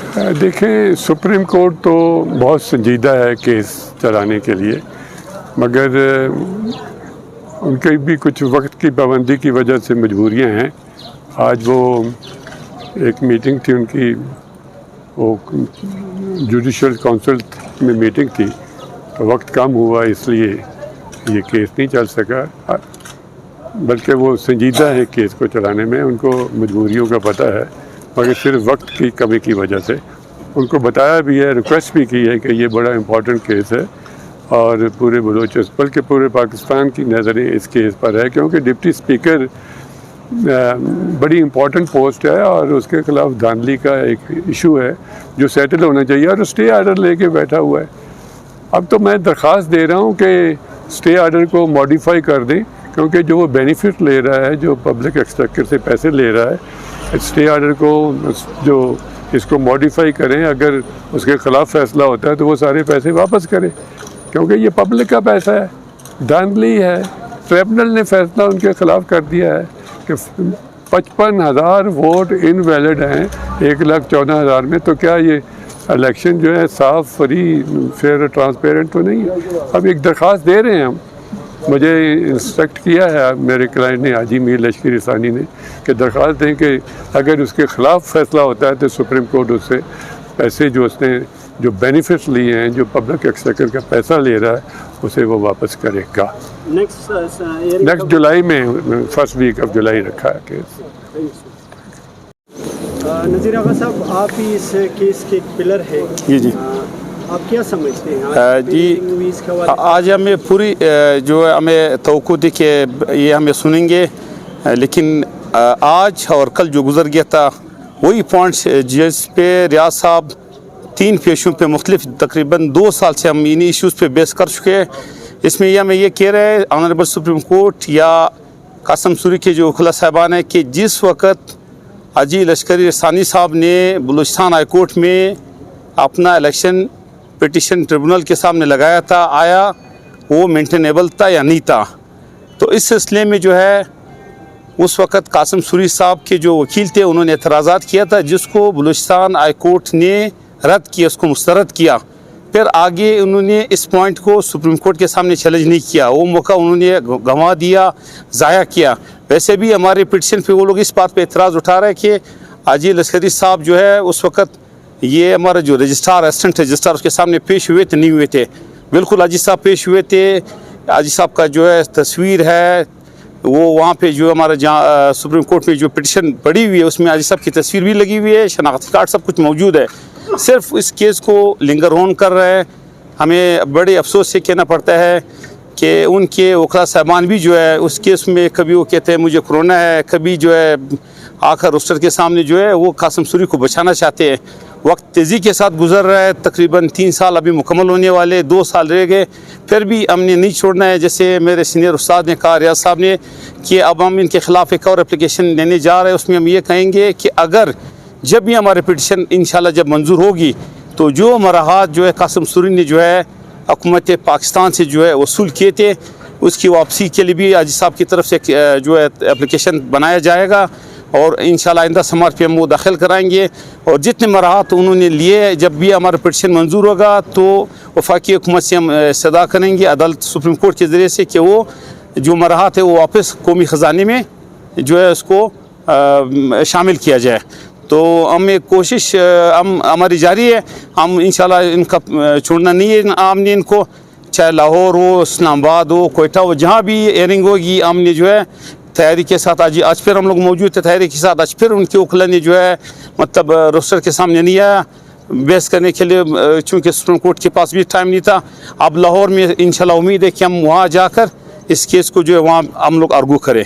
देखें, supreme court तो बहुत संजीदा है केस चलाने के लिए, मगर उनके भी कुछ वक्त की पाबंदी की वजह से मजबूरियां हैं। आज वो एक मीटिंग थी उनकी, वो जुडिशल काउंसिल में मीटिंग थी, तो वक्त कम हुआ इसलिए ये केस नहीं चल सका। बल्कि वो संजीदा है केस को चलाने में, उनको मजबूरियों का पता है, मगर सिर्फ वक्त की कमी की वजह से। उनको बताया भी है, रिक्वेस्ट भी की है कि ये बड़ा इम्पोर्टेंट केस है और पूरे बलूचिस्तान बल्कि पूरे पाकिस्तान की नज़रें इस केस पर है, क्योंकि डिप्टी स्पीकर बड़ी इम्पोर्टेंट पोस्ट है और उसके ख़िलाफ़ धांधली का एक इशू है जो सेटल होना चाहिए, और स्टे आर्डर लेके बैठा हुआ है। अब तो मैं दरख्वास्त दे रहा हूँ कि स्टे आर्डर को मॉडिफाई कर दें, क्योंकि जो वो बेनिफिट ले रहा है, जो पब्लिक एक्सपेक्टर से पैसे ले रहा है, स्टे आर्डर को जो इसको मॉडिफाई करें। अगर उसके ख़िलाफ़ फ़ैसला होता है तो वो सारे पैसे वापस करें, क्योंकि ये पब्लिक का पैसा है, धांधली है। ट्रिब्यूनल ने फ़ैसला उनके ख़िलाफ़ कर दिया है कि 55,000 वोट इनवैलिड हैं 1,14,000 में। तो क्या ये इलेक्शन जो है साफ, फ्री, फेयर, ट्रांसपेरेंट तो नहीं है? अब एक दरख्वास्त दे रहे हैं हम, मुझे इंस्ट्रक्ट किया है मेरे क्लाइंट ने, हाजी मीर लश्करी रसानी ने, कि दरख्वास्त दें कि अगर उसके ख़िलाफ़ फ़ैसला होता है तो सुप्रीम कोर्ट उससे पैसे जो उसने जो बेनिफिट्स लिए हैं, जो पब्लिक एक्सपेक्टर का पैसा ले रहा है, उसे वो वापस करेगा। नेक्स्ट जुलाई में, फर्स्ट वीक ऑफ जुलाई रखा है केस। नज़ीर आगा साहब, आप ही इस केस के पिलर हैं। जी आप क्या समझते हैं जी? आज हमें पूरी जो है हमें तवक्को थी कि ये हमें सुनेंगे, लेकिन आज और कल जो गुजर गया था वही पॉइंट्स जिस पे रियाज साहब 3 पेशों पे मुख्तलिफ तकरीबन 2 साल से हम इन इश्यूज़ पे बेस कर चुके हैं। इसमें यह हमें ये कह रहे हैं ऑनरेबल सुप्रीम कोर्ट या कासम सूरी के जो वकील साहबान हैं कि जिस वक़्त हाजी लश्करी रसानी साहब ने बलूचिस्तान हाई कोर्ट में अपना इलेक्शन पिटिशन ट्रिब्यूनल के सामने लगाया था, आया वो मेंटेनेबल था या नहीं था? तो इस सिलसिले में जो है उस वक़्त कासम सूरी साहब के जो वकील थे उन्होंने एतराज़ात किया था, जिसको बलूचिस्तान हाई कोर्ट ने रद्द किया, उसको मुस्तरद किया। फिर आगे उन्होंने इस पॉइंट को सुप्रीम कोर्ट के सामने चैलेंज नहीं किया, वो मौका उन्होंने गंवा दिया, ज़ाया किया। वैसे भी हमारे पिटिशन पे वो लोग इस बात पे एतराज़ उठा रहे हैं कि हाजी लश्करी साहब जो है उस वक़्त ये हमारा जो रजिस्ट्रार, असिस्टेंट रजिस्ट्रार, उसके सामने पेश हुए थे, नहीं हुए थे। बिल्कुल हाजी साहब पेश हुए थे। हाजी साहब का जो है तस्वीर है वो वहाँ पे जो हमारा जहाँ सुप्रीम कोर्ट में जो पिटिशन पड़ी हुई है उसमें हाजी साहब की तस्वीर भी लगी हुई है, शनाख्ती कार्ड सब कुछ मौजूद है। सिर्फ इस केस को लिंगर ऑन कर रहे हैं। हमें बड़े अफसोस से कहना पड़ता है कि उनके वकील साहबान भी जो है उस केस में कभी वो कहते हैं मुझे कोरोना है, कभी जो है आखिर रोस्टर के सामने जो है वो कासम सूरी को बचाना चाहते हैं। वक्त तेज़ी के साथ गुजर रहा है, तकरीबन 3 साल अभी मुकम्मल होने वाले, 2 साल रह गए, फिर भी हमने नहीं छोड़ना है। जैसे मेरे सीनियर उस्ताद ने कहा, रियाज साहब ने, कि अब हम इनके ख़िलाफ़ एक और एप्लीकेशन लेने जा रहे हैं। उसमें हम ये कहेंगे कि अगर जब भी हमारे पिटिशन इंशाल्लाह जब मंजूर होगी तो जो मराहत जो है कासम सूरी ने जो है हुकूमत पाकिस्तान से जो है वसूल किए थे, उसकी वापसी के लिए भी हाजी साहब की तरफ से जो है एप्लीकेशन बनाया जाएगा और इंशाल्लाह आइंदा समाज पे हम वो दाखिल कराएंगे। और जितने मराहत उन्होंने लिए, जब भी हमारा पिटिशन मंजूर होगा तो वफाकी हुकूमत से हम सदा करेंगे अदालत सुप्रीम कोर्ट के ज़रिए से कि वो जो मराहत है वो वापस कौमी ख़जाने में जो है उसको शामिल किया जाए। तो हमें कोशिश हमारी जारी है, हम इंशाल्लाह इनका छोड़ना नहीं है। हमने इनको चाहे लाहौर हो, इस्लामाबाद हो, कोयटा हो, जहाँ भी एयरिंग होगी हमने जो है तैयारी के साथ आज फिर हम लोग मौजूद थे तैयारी के साथ। आज फिर उनके वकील ने जो है मतलब रोस्टर के सामने नहीं आया बहस करने के लिए, चूँकि सुप्रीम कोर्ट के पास भी टाइम नहीं था। अब लाहौर में इंशाल्लाह उम्मीद है कि हम वहाँ जाकर इस केस को जो है वहाँ हम लोग आर्गू करें।